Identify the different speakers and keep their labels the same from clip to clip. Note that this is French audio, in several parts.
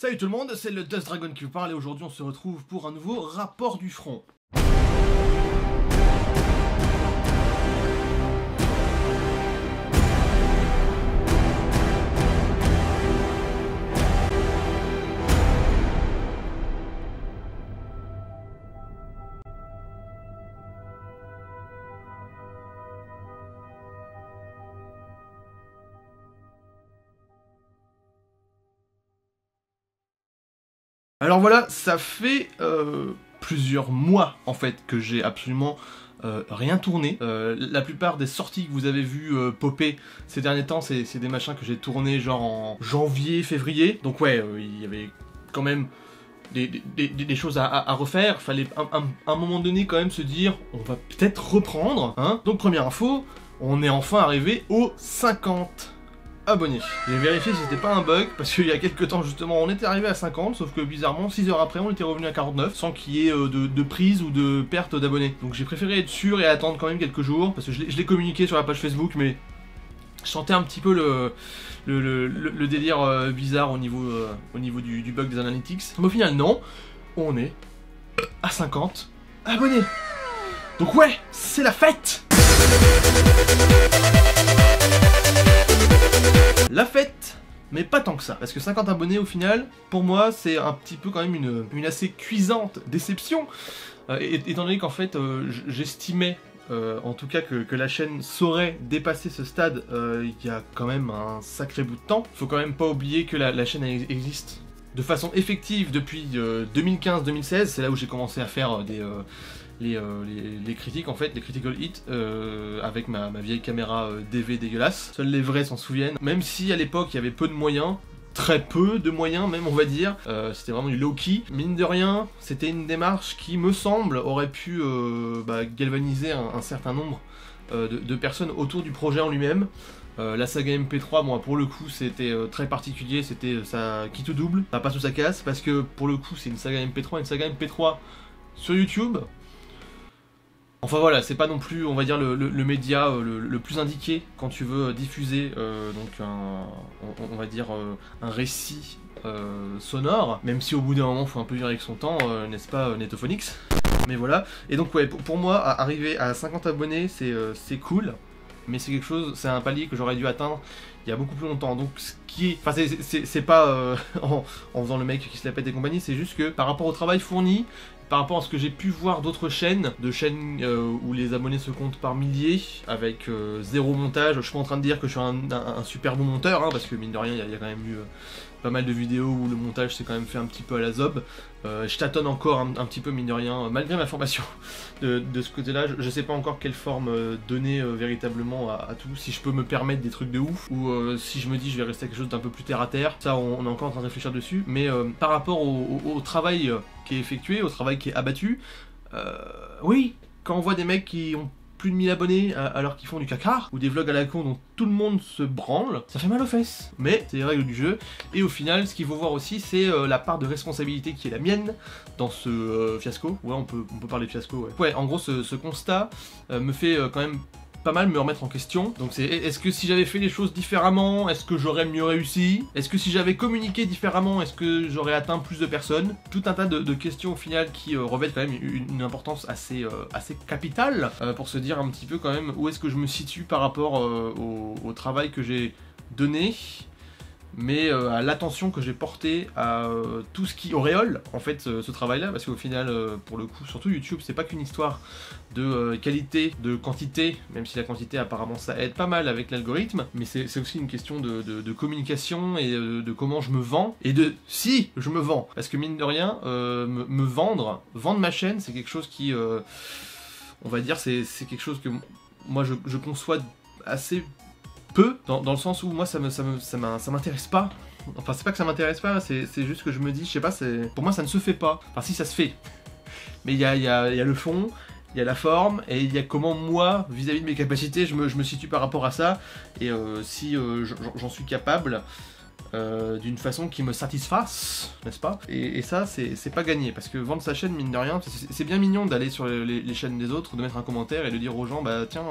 Speaker 1: Salut tout le monde, c'est le Dust Dragon qui vous parle et aujourd'hui on se retrouve pour un nouveau rapport du front. Alors voilà, ça fait plusieurs mois en fait que j'ai absolument rien tourné. La plupart des sorties que vous avez vues popper ces derniers temps, c'est des machins que j'ai tourné genre en janvier, février. Donc ouais, il y avait quand même des choses à refaire. Fallait à un moment donné quand même se dire, on va peut-être reprendre. Hein. Donc première info, on est enfin arrivé aux 50 abonnés. J'ai vérifié si c'était pas un bug, parce qu'il y a quelques temps justement on était arrivé à 50, sauf que bizarrement 6 heures après on était revenu à 49, sans qu'il y ait de prise ou de perte d'abonnés. Donc j'ai préféré être sûr et attendre quand même quelques jours, parce que je l'ai communiqué sur la page Facebook, mais je sentais un petit peu le délire bizarre au niveau du bug des analytics. Mais au final non, on est à 50 abonnés. Donc ouais, c'est la fête. La fête, mais pas tant que ça, parce que 50 abonnés au final, pour moi, c'est un petit peu quand même une assez cuisante déception, étant donné qu'en fait, j'estimais, en tout cas, que la chaîne saurait dépasser ce stade il y a quand même un sacré bout de temps. Faut quand même pas oublier que la chaîne existe de façon effective depuis 2015-2016, c'est là où j'ai commencé à faire les critiques en fait, les critical hits avec ma vieille caméra DV dégueulasse. Seuls les vrais s'en souviennent, même si à l'époque il y avait peu de moyens, très peu de moyens même on va dire, c'était vraiment du low-key. Mine de rien, c'était une démarche qui me semble aurait pu galvaniser un certain nombre de personnes autour du projet en lui-même. La saga MP3, moi pour le coup c'était très particulier, c'était ça qui tout double, ça passe ou ça casse, parce que pour le coup c'est une saga MP3 sur YouTube. Enfin voilà, c'est pas non plus, on va dire, le média le plus indiqué quand tu veux diffuser donc on va dire un récit sonore, même si au bout d'un moment faut un peu vivre avec son temps, n'est-ce pas Netophonix? Mais voilà, et donc ouais, pour moi, arriver à 50 abonnés, c'est cool, mais c'est quelque chose, c'est un palier que j'aurais dû atteindre il y a beaucoup plus longtemps, donc ce qui est, enfin c'est pas en faisant le mec qui se la pète et compagnie, c'est juste que par rapport au travail fourni, par rapport à ce que j'ai pu voir d'autres chaînes, où les abonnés se comptent par milliers, avec zéro montage, je suis pas en train de dire que je suis un super bon monteur, hein, parce que mine de rien, il y a quand même eu pas mal de vidéos où le montage s'est quand même fait un petit peu à la zob. Je tâtonne encore un petit peu, mine de rien, malgré ma formation de ce côté-là. Je sais pas encore quelle forme donner véritablement à tout, si je peux me permettre des trucs de ouf, ou si je me dis je vais rester à quelque chose d'un peu plus terre à terre. Ça, on est encore en train de réfléchir dessus, mais par rapport au travail qui est effectué, au travail qui est abattu, oui, quand on voit des mecs qui ont plus de 1000 abonnés alors qu'ils font du caca, ou des vlogs à la con dont tout le monde se branle, ça fait mal aux fesses. Mais c'est les règles du jeu, et au final, ce qu'il faut voir aussi, c'est la part de responsabilité qui est la mienne dans ce fiasco. Ouais, on peut parler de fiasco, ouais. Ouais, en gros, ce constat me fait quand même pas mal me remettre en question. Donc c'est, est-ce que si j'avais fait les choses différemment, est-ce que j'aurais mieux réussi? Est-ce que si j'avais communiqué différemment, est-ce que j'aurais atteint plus de personnes? Tout un tas de questions au final qui revêtent quand même une importance assez capitale pour se dire un petit peu quand même où est-ce que je me situe par rapport au travail que j'ai donné, mais à l'attention que j'ai portée à tout ce qui auréole en fait ce travail là, parce qu'au final pour le coup surtout YouTube c'est pas qu'une histoire de qualité, de quantité, même si la quantité apparemment ça aide pas mal avec l'algorithme, mais c'est aussi une question de communication et de comment je me vends, et de si je me vends, parce que mine de rien vendre ma chaîne c'est quelque chose qui on va dire c'est quelque chose que moi je conçois assez peu, dans le sens où moi ça m'intéresse pas. Enfin c'est pas que ça m'intéresse pas, c'est juste que je me dis, je sais pas, pour moi ça ne se fait pas. Enfin si, ça se fait, mais il y a le fond, il y a la forme, et il y a comment moi, vis-à-vis de mes capacités, je me situe par rapport à ça, et si j'en suis capable d'une façon qui me satisfasse, n'est-ce pas? Et ça, c'est pas gagné, parce que vendre sa chaîne, mine de rien, c'est bien mignon d'aller sur les chaînes des autres, de mettre un commentaire et de dire aux gens, bah tiens,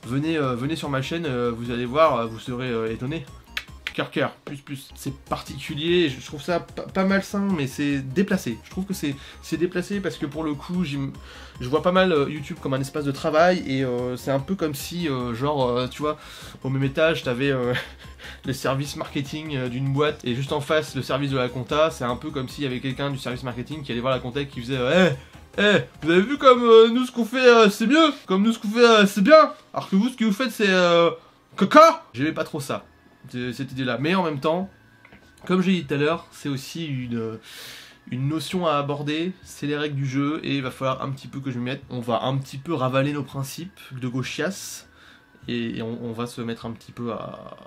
Speaker 1: venez sur ma chaîne, vous allez voir, vous serez étonnés. cœur, plus. C'est particulier, je trouve ça pas malsain, mais c'est déplacé. Je trouve que c'est déplacé parce que pour le coup, je vois pas mal YouTube comme un espace de travail et c'est un peu comme si, tu vois, au même étage, t'avais le service marketing d'une boîte et juste en face, le service de la compta. C'est un peu comme s'il y avait quelqu'un du service marketing qui allait voir la compta et qui faisait vous avez vu comme nous ce qu'on fait c'est mieux, comme nous ce qu'on fait c'est bien, alors que vous ce que vous faites c'est caca. J'aimais pas trop ça, cette idée là, mais en même temps, comme j'ai dit tout à l'heure, c'est aussi une notion à aborder, c'est les règles du jeu et il va falloir un petit peu que je m'y mette. On va un petit peu ravaler nos principes de gauchias et on va se mettre un petit peu à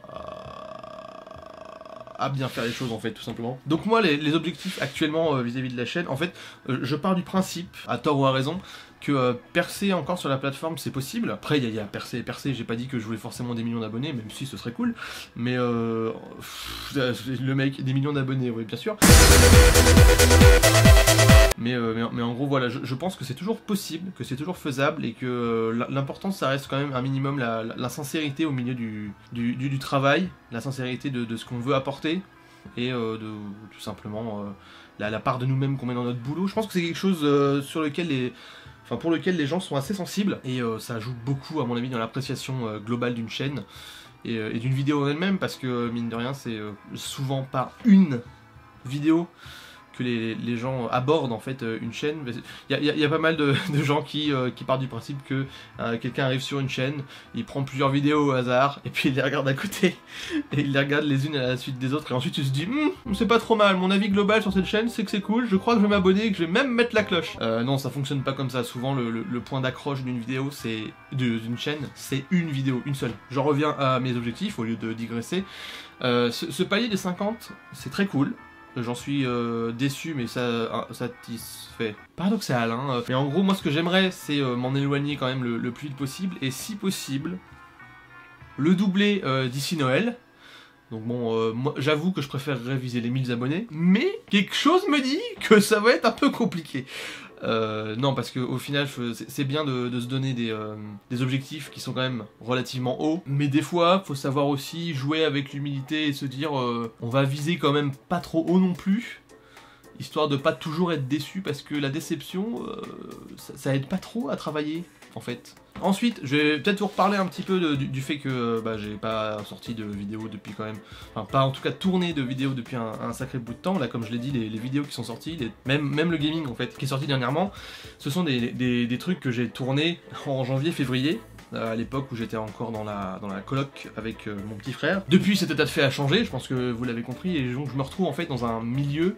Speaker 1: bien faire les choses en fait, tout simplement. Donc moi les objectifs actuellement vis-à-vis de la chaîne, en fait je pars du principe, à tort ou à raison, que percer encore sur la plateforme c'est possible. Après il y a percer et percer, j'ai pas dit que je voulais forcément des millions d'abonnés, même si ce serait cool, mais le mec, des millions d'abonnés, oui bien sûr. Mais en gros voilà, je pense que c'est toujours possible, que c'est toujours faisable et que l'important ça reste quand même un minimum la sincérité au milieu du travail, la sincérité de ce qu'on veut apporter et de tout simplement la part de nous-mêmes qu'on met dans notre boulot. Je pense que c'est quelque chose sur lequel pour lequel les gens sont assez sensibles et ça joue beaucoup à mon avis dans l'appréciation globale d'une chaîne et d'une vidéo en elle-même, parce que mine de rien c'est souvent pas une vidéo que les gens abordent en fait une chaîne. Il y a pas mal de gens qui partent du principe que quelqu'un arrive sur une chaîne, il prend plusieurs vidéos au hasard et puis il les regarde à côté et il les regarde les unes à la suite des autres et ensuite il se dit c'est pas trop mal, mon avis global sur cette chaîne c'est que c'est cool, je crois que je vais m'abonner et que je vais même mettre la cloche. Non, ça fonctionne pas comme ça. Souvent le point d'accroche d'une vidéo, c'est d'une chaîne, c'est une vidéo, une seule. J'en reviens à mes objectifs au lieu de digresser. Ce palier des 50, c'est très cool. J'en suis déçu, mais ça satisfait. Paradoxal, hein. Mais en gros, moi, ce que j'aimerais, c'est m'en éloigner quand même le plus vite possible, et si possible, le doubler d'ici Noël. Donc bon, moi, j'avoue que je préférerais viser les 1000 abonnés, mais quelque chose me dit que ça va être un peu compliqué. Non, parce qu'au final, c'est bien de se donner des objectifs qui sont quand même relativement hauts, mais des fois, faut savoir aussi jouer avec l'humilité et se dire on va viser quand même pas trop haut non plus, histoire de pas toujours être déçu, parce que la déception, ça aide pas trop à travailler, en fait. Ensuite, je vais peut-être vous reparler un petit peu du fait que j'ai pas sorti de vidéo depuis quand même, enfin pas en tout cas tourné de vidéo depuis un sacré bout de temps. Là, comme je l'ai dit, les vidéos qui sont sorties, même le gaming en fait, qui est sorti dernièrement, ce sont des trucs que j'ai tourné en janvier-février, à l'époque où j'étais encore dans la coloc avec mon petit frère. Depuis, cet état de fait a changé, je pense que vous l'avez compris, et donc je me retrouve en fait dans un milieu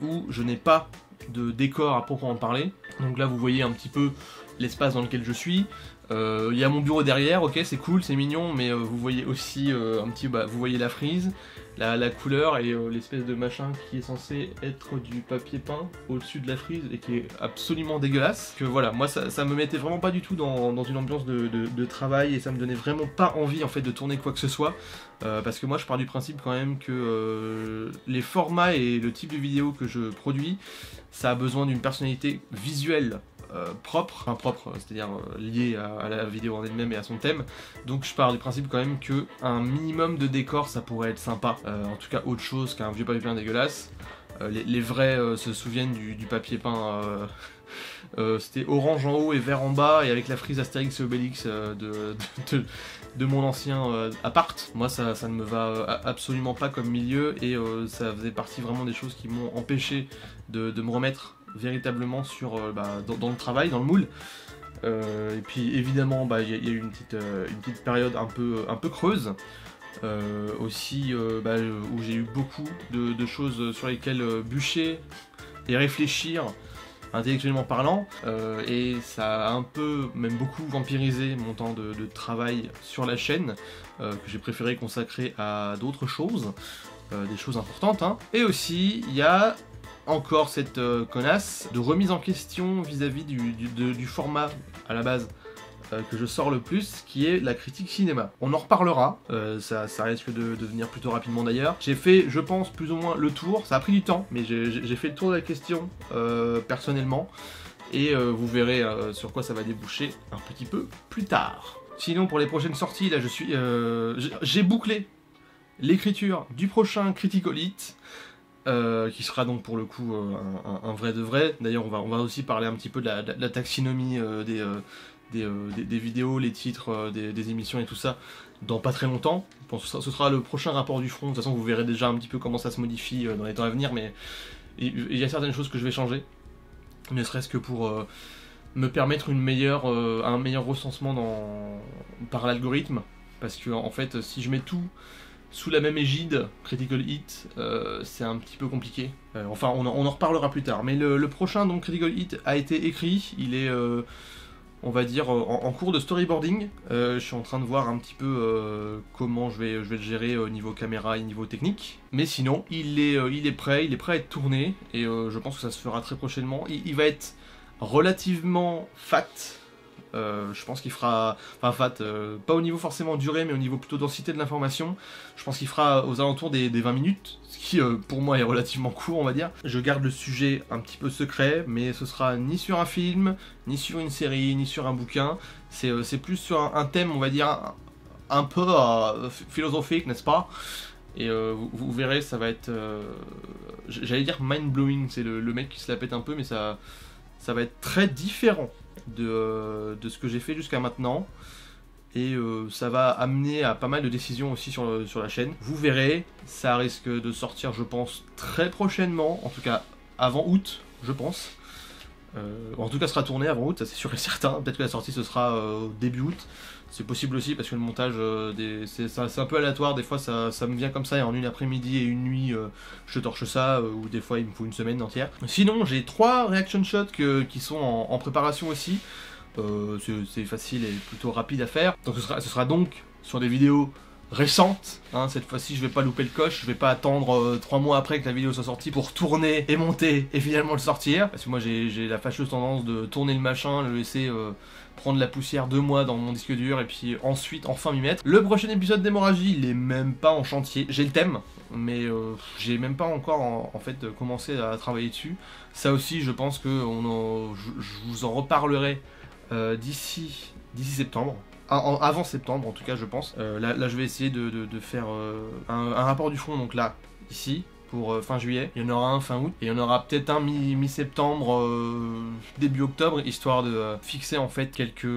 Speaker 1: où je n'ai pas de décor à proprement parler. Donc là, vous voyez un petit peu l'espace dans lequel je suis. Il y a mon bureau derrière, ok, c'est cool, c'est mignon, mais vous voyez aussi vous voyez la frise, la couleur et l'espèce de machin qui est censé être du papier peint au-dessus de la frise et qui est absolument dégueulasse. Que voilà, moi ça me mettait vraiment pas du tout dans une ambiance de travail et ça me donnait vraiment pas envie en fait de tourner quoi que ce soit. Parce que moi je pars du principe quand même que les formats et le type de vidéo que je produis, ça a besoin d'une personnalité visuelle propre, c'est-à-dire lié à la vidéo en elle-même et à son thème. Donc je pars du principe quand même que un minimum de décor ça pourrait être sympa, en tout cas autre chose qu'un vieux papier peint dégueulasse. Les vrais se souviennent du papier peint, c'était orange en haut et vert en bas et avec la frise Astérix et Obélix de mon ancien appart. Moi ça ne me va absolument pas comme milieu et ça faisait partie vraiment des choses qui m'ont empêché de me remettre véritablement sur dans le travail, dans le moule. Et puis évidemment il y a eu une petite période un peu creuse aussi où j'ai eu beaucoup de choses sur lesquelles bûcher et réfléchir intellectuellement parlant, et ça a un peu, même beaucoup vampirisé mon temps de travail sur la chaîne, que j'ai préféré consacrer à d'autres choses, des choses importantes, hein. Et aussi, il y a encore cette connasse de remise en question vis-à-vis du format à la base que je sors le plus, qui est la critique cinéma. On en reparlera, ça risque de venir plutôt rapidement d'ailleurs. J'ai fait, je pense, plus ou moins le tour, ça a pris du temps, mais j'ai fait le tour de la question personnellement, et vous verrez sur quoi ça va déboucher un petit peu plus tard. Sinon, pour les prochaines sorties, là j'ai bouclé l'écriture du prochain Critical Hit, qui sera donc pour le coup un vrai de vrai. D'ailleurs on va aussi parler un petit peu de la taxinomie des vidéos, les titres, des émissions et tout ça dans pas très longtemps. Bon, ce sera le prochain rapport du front, de toute façon vous verrez déjà un petit peu comment ça se modifie dans les temps à venir, mais il y a certaines choses que je vais changer, ne serait-ce que pour me permettre un meilleur recensement par l'algorithme, parce que en fait si je mets tout sous la même égide, Critical Hit, c'est un petit peu compliqué. Enfin, on en reparlera plus tard. Mais le prochain, donc, Critical Hit, a été écrit. Il est, on va dire, en cours de storyboarding. Je suis en train de voir un petit peu comment je vais le gérer au niveau caméra et niveau technique. Mais sinon, il est prêt à être tourné. Et je pense que ça se fera très prochainement. Il va être relativement fat. Je pense qu'il fera, enfin fat, pas au niveau forcément durée, mais au niveau plutôt densité de l'information. Je pense qu'il fera aux alentours des 20 minutes, ce qui pour moi est relativement court, on va dire. Je garde le sujet un petit peu secret, mais ce sera ni sur un film, ni sur une série, ni sur un bouquin. C'est plus sur un thème, on va dire, un peu philosophique, n'est-ce pas? Et vous verrez, ça va être, j'allais dire mind-blowing, c'est le mec qui se la pète un peu, mais ça va être très différent de ce que j'ai fait jusqu'à maintenant, et ça va amener à pas mal de décisions aussi sur la chaîne. Vous verrez, ça risque de sortir je pense très prochainement, en tout cas avant août je pense. En tout cas sera tourné avant août, ça c'est sûr et certain. Peut-être que la sortie ce sera début août, c'est possible aussi parce que le montage c'est un peu aléatoire, des fois ça me vient comme ça et en une après-midi et une nuit je torche ça, ou des fois il me faut une semaine entière. Sinon j'ai 3 reaction shots qui sont en préparation aussi, c'est facile et plutôt rapide à faire, donc ce sera donc sur des vidéos récente, hein, cette fois-ci je vais pas louper le coche, je vais pas attendre 3 mois après que la vidéo soit sortie pour tourner et monter et finalement le sortir, parce que moi j'ai la fâcheuse tendance de tourner le machin, le laisser prendre la poussière 2 mois dans mon disque dur et puis ensuite enfin m'y mettre. Le prochain épisode d'Hémorragie, il est même pas en chantier, j'ai le thème, mais j'ai même pas encore en fait commencé à travailler dessus. Ça aussi je pense que je vous en reparlerai d'ici septembre. Avant septembre en tout cas je pense. Là je vais essayer de faire un rapport du front, donc là, ici, pour fin juillet. Il y en aura un fin août, et il y en aura peut-être un mi-septembre, début octobre, histoire de fixer en fait quelques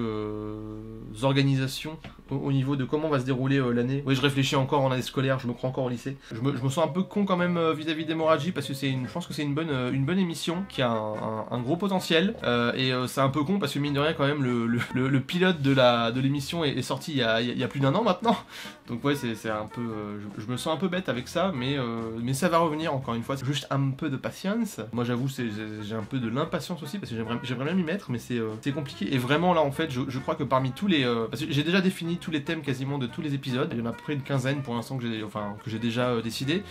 Speaker 1: organisations au niveau de comment va se dérouler l'année. Oui, je réfléchis encore en année scolaire, je me crois encore au lycée. Je me sens un peu con quand même vis-à-vis d'Hémorragie, parce que je pense que c'est une bonne émission qui a un gros potentiel, et c'est un peu con parce que mine de rien quand même le pilote de l'émission est sorti il y a plus d'1 an maintenant. Donc ouais, c'est un peu, je me sens un peu bête avec ça, mais ça va revenir encore une fois. C'est juste un peu de patience. Moi j'avoue, j'ai un peu de l'impatience aussi parce que j'aimerais bien m'y mettre, mais c'est compliqué. Et vraiment là en fait, je crois que parmi tous les, parce que j'ai déjà défini tous les thèmes quasiment de tous les épisodes. Il y en a à peu près une quinzaine pour l'instant que j'ai déjà décidé.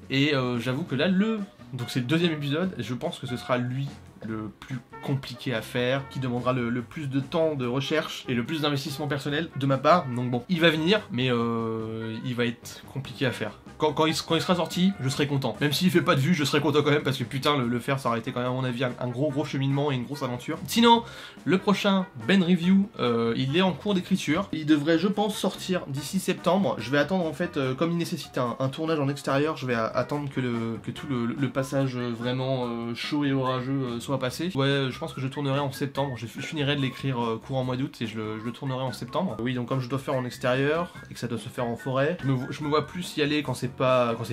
Speaker 1: Et j'avoue que là donc c'est le 2e épisode, et je pense que ce sera lui le plus compliqué à faire, qui demandera le plus de temps de recherche et le plus d'investissement personnel de ma part. Donc bon, il va venir, mais il va être compliqué à faire. Quand il sera sorti, je serai content. Même s'il fait pas de vues, je serai content quand même, parce que putain, le faire, ça aurait été quand même à mon avis un gros cheminement et une grosse aventure. Sinon, le prochain Ben Review, il est en cours d'écriture. Il devrait, je pense, sortir d'ici septembre. Je vais attendre en fait, comme il nécessite un tournage en extérieur, je vais attendre que tout le passage vraiment chaud et orageux soit passé. Ouais, je pense que je tournerai en septembre. Je finirai de l'écrire courant mois d'août et je le tournerai en septembre. Oui, donc comme je dois faire en extérieur et que ça doit se faire en forêt, je me vois plus y aller quand c'est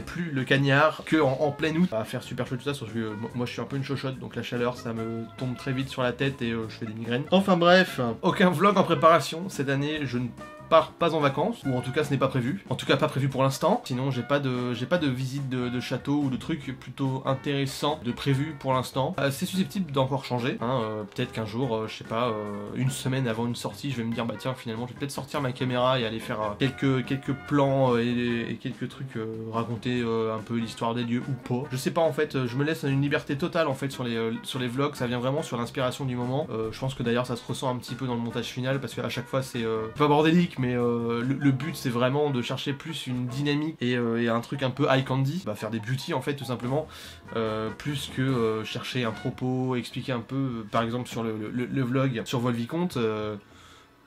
Speaker 1: plus le cagnard que en plein août à faire super chaud tout ça, sauf que moi je suis un peu une chochotte, donc la chaleur ça me tombe très vite sur la tête et je fais des migraines. Enfin bref, aucun vlog en préparation cette année. Je ne pars pas en vacances, ou en tout cas ce n'est pas prévu. En tout cas pas prévu pour l'instant. Sinon j'ai pas de visite de château ou de trucs plutôt intéressants de prévu pour l'instant. C'est susceptible d'encore changer, hein, peut-être qu'un jour, je sais pas, une semaine avant une sortie, je vais me dire bah tiens finalement je vais peut-être sortir ma caméra et aller faire quelques plans et quelques trucs, raconter un peu l'histoire des lieux ou pas. Je sais pas en fait, je me laisse une liberté totale en fait sur les vlogs, ça vient vraiment sur l'inspiration du moment. Je pense que d'ailleurs ça se ressent un petit peu dans le montage final parce qu'à chaque fois c'est pas bordélique, mais le but c'est vraiment de chercher plus une dynamique et un truc un peu eye candy, bah, faire des beauty en fait tout simplement, plus que chercher un propos, expliquer un peu, par exemple sur le vlog sur Volvicomte,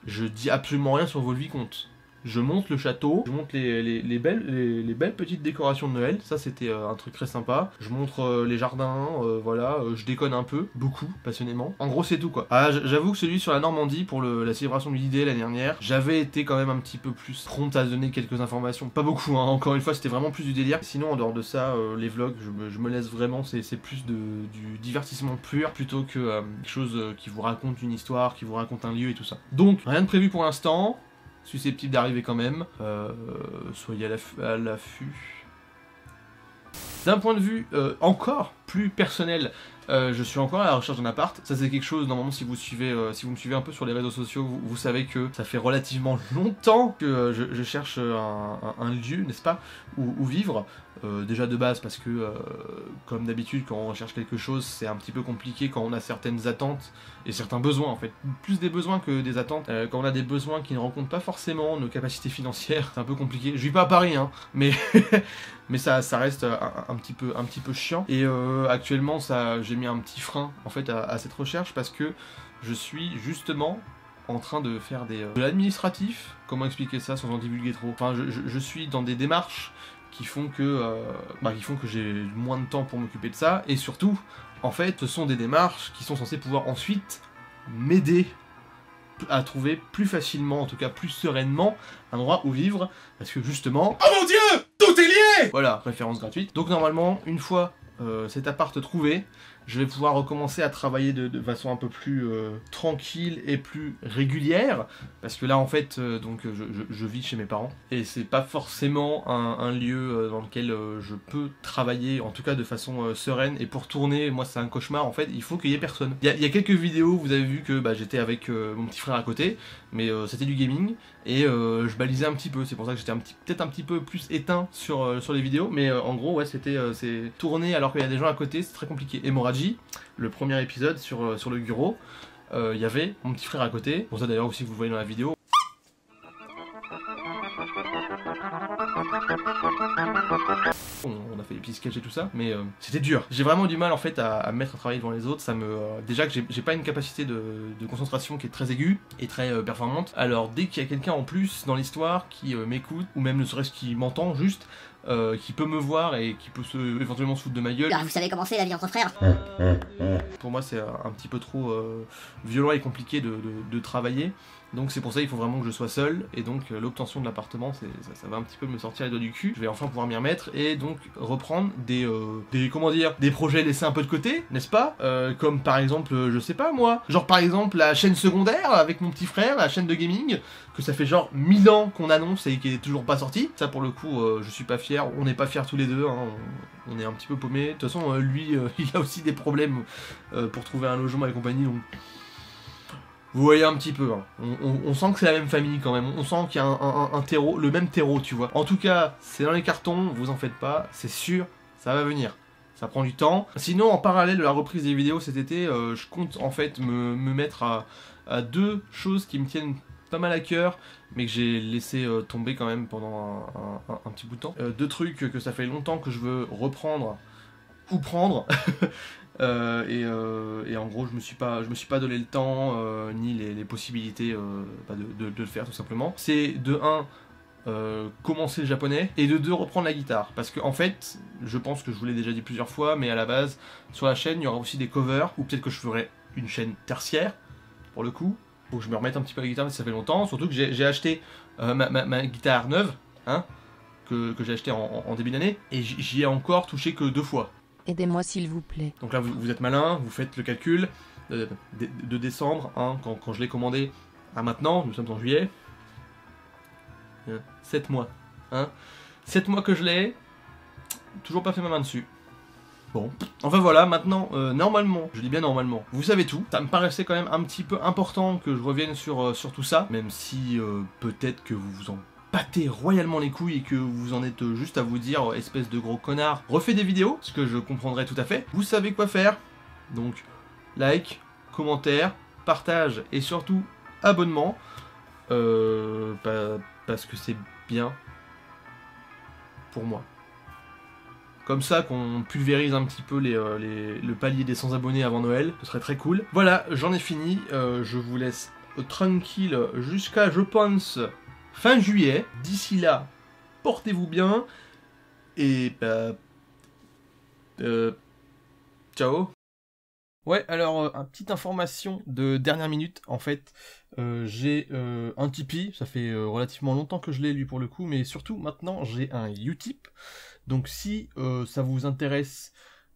Speaker 1: je dis absolument rien sur Volvicomte. je monte le château, je monte les belles petites décorations de Noël, ça c'était un truc très sympa. Je montre les jardins, voilà, je déconne un peu, beaucoup, passionnément. En gros c'est tout quoi. Ah, j'avoue que celui sur la Normandie, pour la célébration de l'idée l'année dernière, j'avais été quand même un petit peu plus prompt à donner quelques informations. Pas beaucoup, hein, encore une fois c'était vraiment plus du délire. Sinon en dehors de ça, les vlogs, je me laisse vraiment, c'est plus du divertissement pur, plutôt que quelque chose qui vous raconte une histoire, qui vous raconte un lieu et tout ça. Donc, rien de prévu pour l'instant, susceptible d'arriver quand même, soyez à l'affût. D'un point de vue encore plus personnel, je suis encore à la recherche d'un appart. Ça c'est quelque chose, normalement si vous me suivez un peu sur les réseaux sociaux, vous savez que ça fait relativement longtemps que je cherche un lieu, n'est-ce pas, où vivre. Déjà de base parce que, comme d'habitude, quand on recherche quelque chose, c'est un petit peu compliqué quand on a certaines attentes et certains besoins en fait. Plus des besoins que des attentes. Quand on a des besoins qui ne rencontrent pas forcément nos capacités financières, c'est un peu compliqué. Je vis pas à Paris, hein, mais mais ça reste un petit peu chiant. Et actuellement, j'ai mis un petit frein en fait à cette recherche parce que je suis justement en train de faire de l'administratif. Comment expliquer ça sans en divulguer trop? Enfin, je suis dans des démarches qui font que j'ai moins de temps pour m'occuper de ça, et surtout, en fait, ce sont des démarches qui sont censées pouvoir ensuite m'aider à trouver plus facilement, en tout cas plus sereinement, un endroit où vivre, parce que justement... Oh mon Dieu, tout est lié! Voilà, référence gratuite. Donc normalement, une fois cet appart trouvé, je vais pouvoir recommencer à travailler de façon un peu plus tranquille et plus régulière, parce que là en fait je vis chez mes parents et c'est pas forcément un lieu dans lequel je peux travailler, en tout cas de façon sereine. Et pour tourner, moi c'est un cauchemar en fait, il faut qu'il y ait personne. Il y a quelques vidéos, vous avez vu que j'étais avec mon petit frère à côté, mais c'était du gaming et je balisais un petit peu, c'est pour ça que j'étais peut-être un petit peu plus éteint sur les vidéos, mais en gros ouais, c'est tourner alors qu'il y a des gens à côté, c'est très compliqué. Hémorragie, le premier épisode sur le Guro, il y avait mon petit frère à côté, pour ça d'ailleurs aussi vous le voyez dans la vidéo. On a fait des petits sketchs et tout ça, mais c'était dur. J'ai vraiment du mal en fait à me mettre à travailler devant les autres. Ça déjà que j'ai pas une capacité de concentration qui est très aiguë et très performante. Alors dès qu'il y a quelqu'un en plus dans l'histoire qui m'écoute, ou même ne serait-ce qui m'entend juste, qui peut me voir et qui peut éventuellement se foutre de ma gueule.
Speaker 2: Alors vous savez comment c'est la vie entre frères.
Speaker 1: Pour moi c'est un petit peu trop violent et compliqué de travailler. Donc c'est pour ça qu'il faut vraiment que je sois seul, et donc l'obtention de l'appartement, ça va un petit peu me sortir les doigts du cul. Je vais enfin pouvoir m'y remettre et donc reprendre des projets laissés un peu de côté, n'est-ce pas, comme par exemple, je sais pas moi, genre par exemple la chaîne secondaire avec mon petit frère, la chaîne de gaming, que ça fait genre 1000 ans qu'on annonce et qui est toujours pas sortie. Ça pour le coup, je suis pas fier, on n'est pas fiers tous les deux, hein. On est un petit peu paumés. De toute façon, lui, il a aussi des problèmes pour trouver un logement et compagnie, donc... Vous voyez un petit peu, hein. On sent que c'est la même famille quand même, on sent qu'il y a un terreau, le même terreau, tu vois. En tout cas, c'est dans les cartons, vous en faites pas, c'est sûr, ça va venir. Ça prend du temps. Sinon, en parallèle de la reprise des vidéos cet été, je compte en fait me mettre à deux choses qui me tiennent pas mal à cœur, mais que j'ai laissé tomber quand même pendant un petit bout de temps. Deux trucs que ça fait longtemps que je veux reprendre ou prendre. Et en gros je me suis pas donné le temps ni les possibilités de le faire tout simplement. C'est de 1 commencer le japonais, et de 2 reprendre la guitare, parce que en fait je pense que je vous l'ai déjà dit plusieurs fois, mais à la base sur la chaîne il y aura aussi des covers, ou peut-être que je ferai une chaîne tertiaire pour le coup. Faut que je me remette un petit peu à la guitare, mais ça fait longtemps, surtout que j'ai acheté ma guitare neuve, hein, que j'ai acheté en début d'année, et j'y ai encore touché que 2 fois.
Speaker 3: Aidez-moi s'il vous plaît.
Speaker 1: Donc là vous êtes malin, vous faites le calcul de décembre, hein, quand je l'ai commandé à maintenant, nous sommes en juillet, 7 mois, hein, 7 mois que je l'ai, toujours pas fait ma main dessus. Bon, enfin voilà, maintenant, normalement, je dis bien normalement, vous savez tout. Ça me paraissait quand même un petit peu important que je revienne sur tout ça, même si peut-être que vous vous en battez royalement les couilles et que vous en êtes juste à vous dire, espèce de gros connard, refais des vidéos, ce que je comprendrais tout à fait. Vous savez quoi faire, donc like, commentaire, partage et surtout abonnement, parce que c'est bien pour moi. Comme ça qu'on pulvérise un petit peu le palier des 100 abonnés avant Noël, ce serait très cool. Voilà, j'en ai fini, je vous laisse tranquille jusqu'à, je pense, fin juillet. D'ici là, portez-vous bien. Et ciao. Ouais, alors, petite information de dernière minute, en fait, j'ai un Tipeee, ça fait relativement longtemps que je l'ai lui pour le coup, mais surtout maintenant j'ai un Utip, donc si ça vous intéresse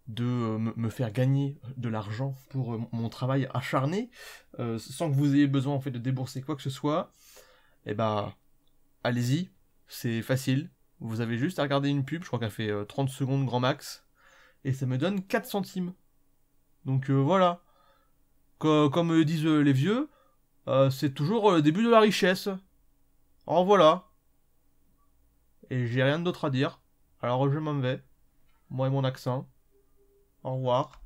Speaker 1: de me faire gagner de l'argent pour mon travail acharné, sans que vous ayez besoin en fait de débourser quoi que ce soit, eh ben, allez-y, c'est facile, vous avez juste à regarder une pub, je crois qu'elle fait 30 secondes grand max, et ça me donne 4 centimes. Donc voilà. Comme disent les vieux, c'est toujours le début de la richesse. Alors voilà. Et j'ai rien d'autre à dire. Alors je m'en vais. Moi et mon accent. Au revoir.